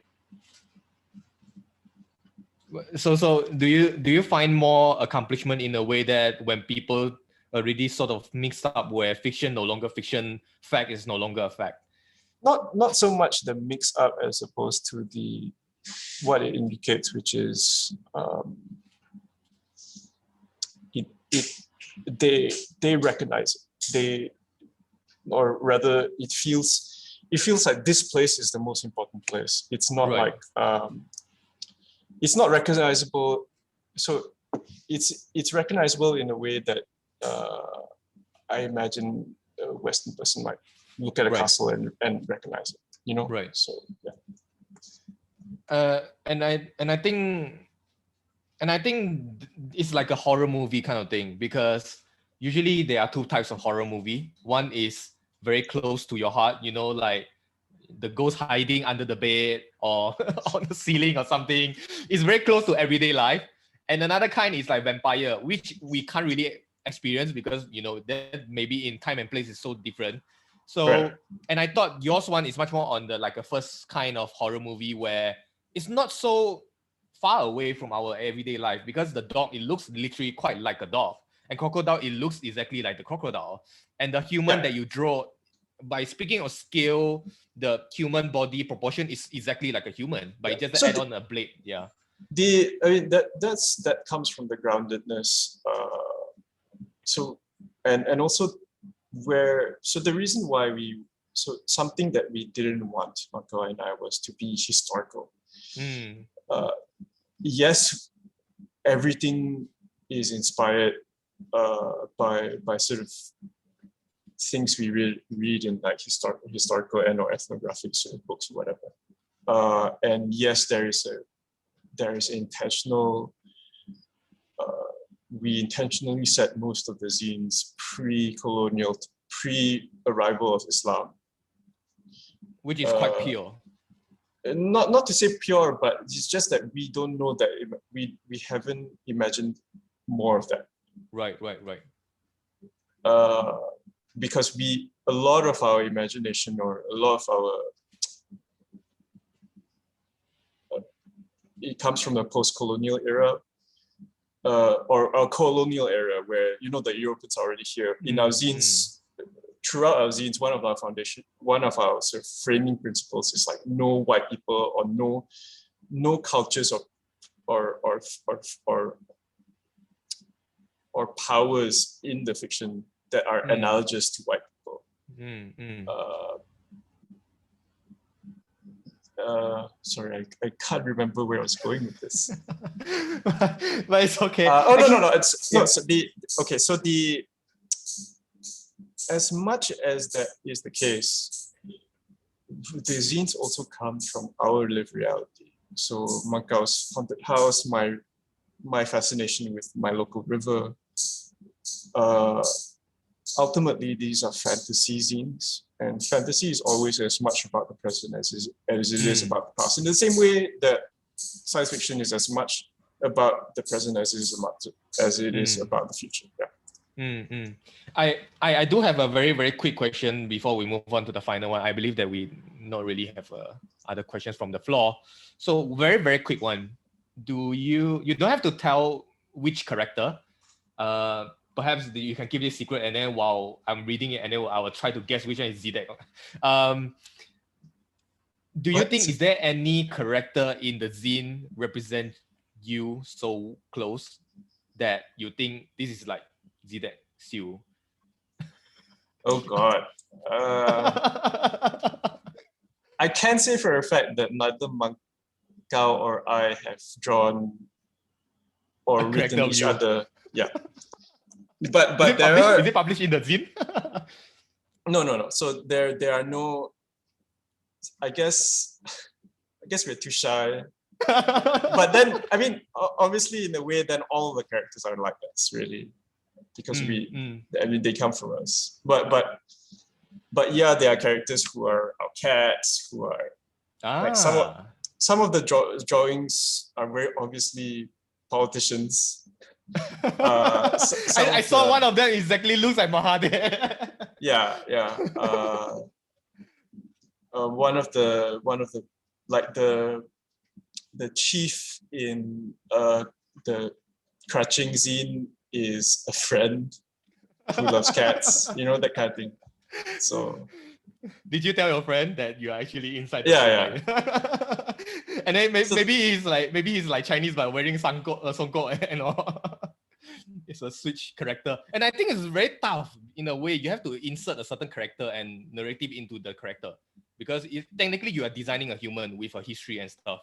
So do you find more accomplishment in a way that when people already sort of mixed up, where fiction no longer fiction, fact is no longer a fact? Not so much the mix up as opposed to what it indicates, which is they recognize it. Or rather, it feels like this place is the most important place. It's not like it's not recognizable. So it's recognizable in a way that I imagine a Western person might look at a castle and recognize it. So yeah. And I think it's like a horror movie kind of thing, because usually there are two types of horror movie. One is very close to your heart, like the ghost hiding under the bed or on the ceiling or something. It's very close to everyday life. And another kind is like vampire, which we can't really experience because that maybe in time and place is so different. So and I thought yours one is much more on the like a first kind of horror movie, where it's not so far away from our everyday life, because the dog, it looks literally quite like a dog, and crocodile, it looks exactly like the crocodile, and the human that you draw, by speaking of scale, the human body proportion is exactly like a human, but you just So add on a blade. that comes from the groundedness. And also the reason why something that we didn't want, Marco and I, was to be historical. Yes, everything is inspired by sort of things we read in like historical and or ethnographic sort of books or whatever. And yes, there is intentional. We intentionally set most of the zines pre-colonial, pre-arrival of Islam, which is quite pure. Not to say pure, but it's just that we don't know that we haven't imagined more of that. Right. Because a lot of our imagination, or a lot of our it comes from the post-colonial era, or a colonial era, where the Europeans are already here. In our zines, throughout our zines, one of our sort of framing principles is like no white people, or no cultures or powers in the fiction that are analogous to white people. Sorry, I can't remember where I was going with this. But it's okay. As much as that is the case, the zines also come from our lived reality. So Macau's haunted house, my fascination with my local river. Ultimately, these are fantasy zines, and fantasy is always as much about the present as it is about the past. In the same way that science fiction is as much about the present as it is about the future. I do have a very, very quick question before we move on to the final one. I believe that we not really have other questions from the floor. So very, very quick one. You don't have to tell which character. Perhaps you can keep this secret, and then while I'm reading it, and then I will try to guess which one is Zedek. Do you think, is there any character in the zine represent you so close that you think this is like Zedek Siu? Oh God. I can say for a fact that neither Macau or I have drawn or written each other. Yeah. But is it published in the zine? No. So there are no. I guess we're too shy. But then, I mean, obviously, in a way, then all the characters are like us, really, because they come from us. But yeah, there are characters who are our cats, who are like some of the drawings are very obviously politicians. I saw one of them exactly looks like Mahathir. Yeah. One of the like the chief in the Crutching zine is a friend who loves cats, that kind of thing. So did you tell your friend that you are actually inside? Yeah. And then maybe he's like Chinese but wearing songkok and all. It's a switch character, and I think it's very tough in a way. You have to insert a certain character and narrative into the character, because technically you are designing a human with a history and stuff,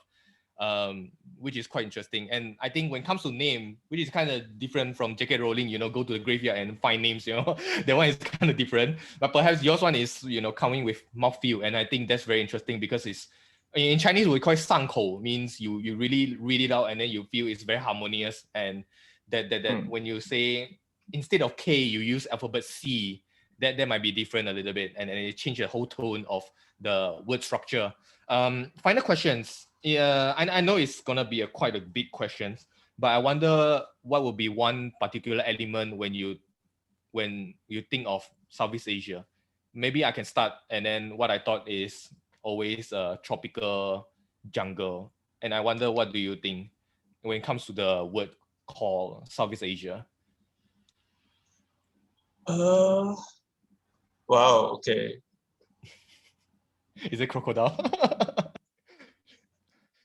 which is quite interesting. And I think when it comes to name, which is kind of different from J.K. Rowling, go to the graveyard and find names, that one is kind of different. But perhaps yours one is, coming with mouthfeel, and I think that's very interesting because it's, in Chinese we call it 上口, means you really read it out and then you feel it's very harmonious, and that when you say instead of K you use alphabet C, that might be different a little bit, and it change the whole tone of the word structure. Final questions. I know it's gonna be quite a big question, but I wonder what would be one particular element when you think of Southeast Asia. Maybe I can start, and then what I thought is always a tropical jungle. And I wonder, what do you think when it comes to the word called Southeast Asia? Wow, okay. Is it crocodile?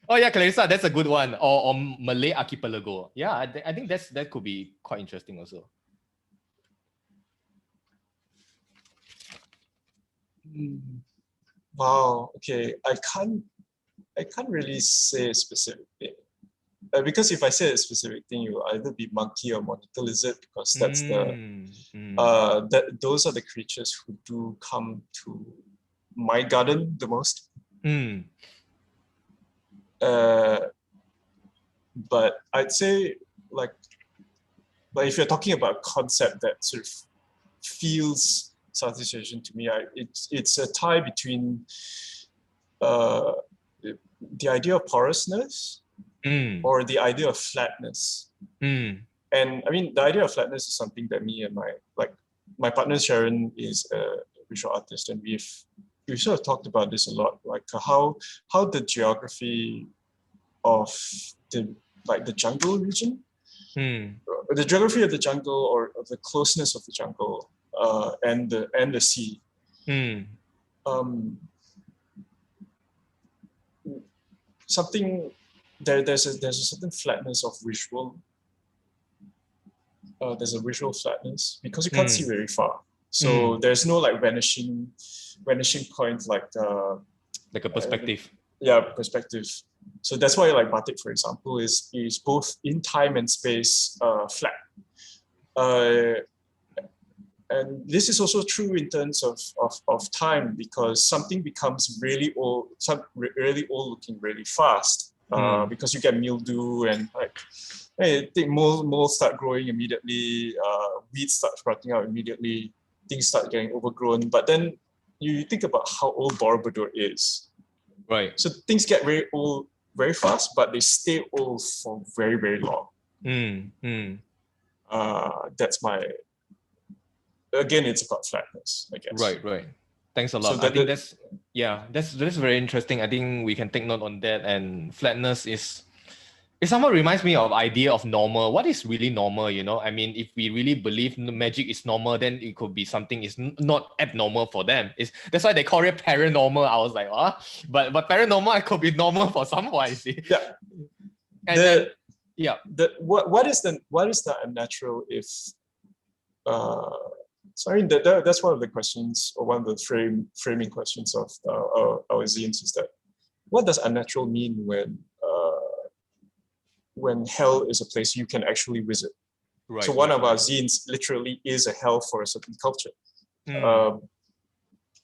Oh yeah, Clarissa, that's a good one. Or Malay archipelago. Yeah, I think that could be quite interesting also. Wow, okay. I can't really say a specific thing. Because if I say a specific thing, you will either be monkey or monitor lizard, because that's those are the creatures who do come to my garden the most. But I'd say, like, but if you're talking about a concept that sort of feels Southeast Asian to me, it's a tie between the idea of porousness or the idea of flatness. And I mean, the idea of flatness is something that me and my partner Sharon is a visual artist, and we've sort of talked about this a lot, like how the geography of the jungle region, the geography of the jungle, or of the closeness of the jungle, and the sea. Something there's a certain flatness of visual. There's a visual flatness because you can't see very far. So there's no like vanishing point, like a perspective. Perspective. So that's why, like, batik, for example, is both in time and space flat. And this is also true in terms of time, because something becomes really old looking really fast, because you get mildew, and like, I think mold start growing immediately, weeds start sprouting out immediately, things start getting overgrown. But then you think about how old Borobudur is. Right. So things get very old very fast, but they stay old for very, very long. That's my... Again, it's about flatness, I guess. Right. Thanks a lot. So I think that's very interesting. I think we can take note on that. And flatness it somewhat reminds me of idea of normal. What is really normal, you know? I mean, if we really believe magic is normal, then it could be something is not abnormal for them. That's why they call it paranormal. I was like, but paranormal, it could be normal for someone, you see. Yeah. What is the unnatural if so I mean that's one of the questions, or one of the framing questions of our zines, is that what does unnatural mean when hell is a place you can actually visit? Right, so one of our zines literally is a hell for a certain culture.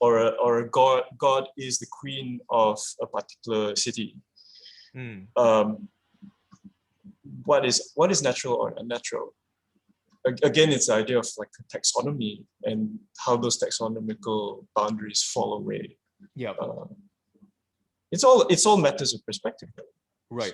Or a god is the queen of a particular city. What is natural or unnatural? Again, it's the idea of like a taxonomy and how those taxonomical boundaries fall away. Yeah. It's all matters of perspective. Right.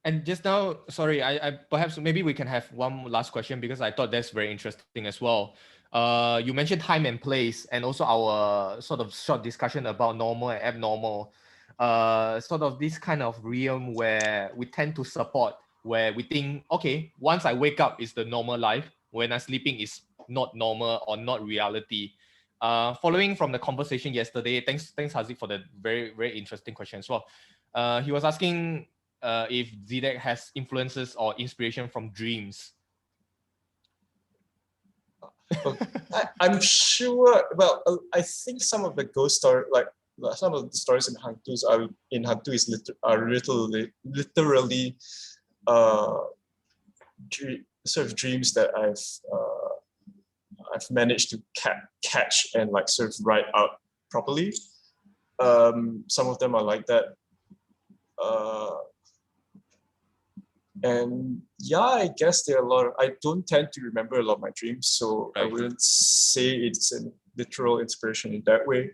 And just now, sorry, I perhaps maybe we can have one last question, because I thought that's very interesting as well. You mentioned time and place, and also our sort of short discussion about normal and abnormal. Sort of this kind of realm where we tend to support, where we think, okay, once I wake up is the normal life, when I'm sleeping is not normal or not reality. Following from the conversation yesterday, thanks Haziq for the very, very interesting question as well. He was asking if Zidek has influences or inspiration from dreams. I'm sure. Well, I think some of the ghost story, like some of the stories in Hantu are literally sort of dreams that I've managed to catch and like sort of write out properly. Some of them are like that. And yeah, I guess there are a lot of, I don't tend to remember a lot of my dreams, so I wouldn't say it's a literal inspiration in that way.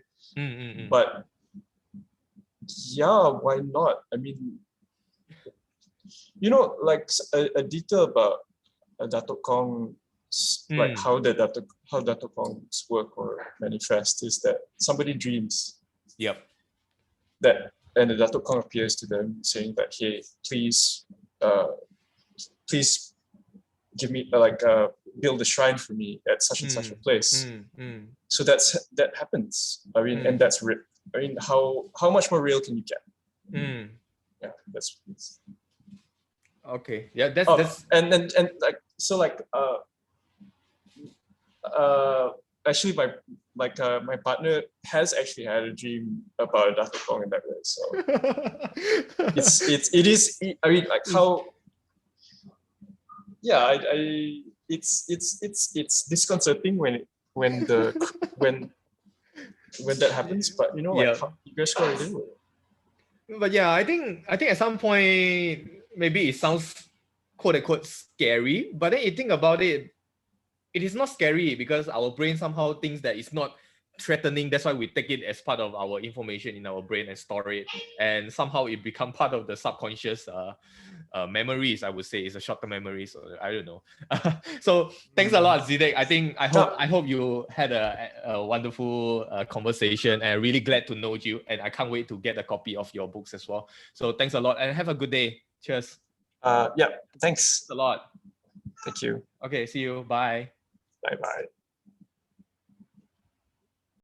But yeah, why not? I mean, you know, like a detail about Dato Kong, like how Dato Kong's work or manifest is that somebody dreams. Yep. That and the Datuk Kong appears to them saying that, hey, please give me build a shrine for me at such and such a place. So that happens. I mean, and that's real. I mean, how much more real can you get? Yeah, that's okay. Yeah, that's and like so like actually my partner has actually had a dream about a Datuk Kong in that way. So it is. I mean, like how. Yeah, it's disconcerting when that happens. But you know, like how you guys gotta do it. But yeah, I think at some point maybe it sounds quote unquote scary, but then you think about it, it is not scary because our brain somehow thinks that it's not threatening. That's why we take it as part of our information in our brain and store it, and somehow it become part of the subconscious memories. I would say it's a short-term memory, so I don't know. So thanks a lot, Zidek. I hope you had a wonderful conversation, and I'm really glad to know you, and I can't wait to get a copy of your books as well. So thanks a lot, and have a good day. Cheers. Yeah, thanks a lot. Thank you. Okay, see you. Bye. Bye.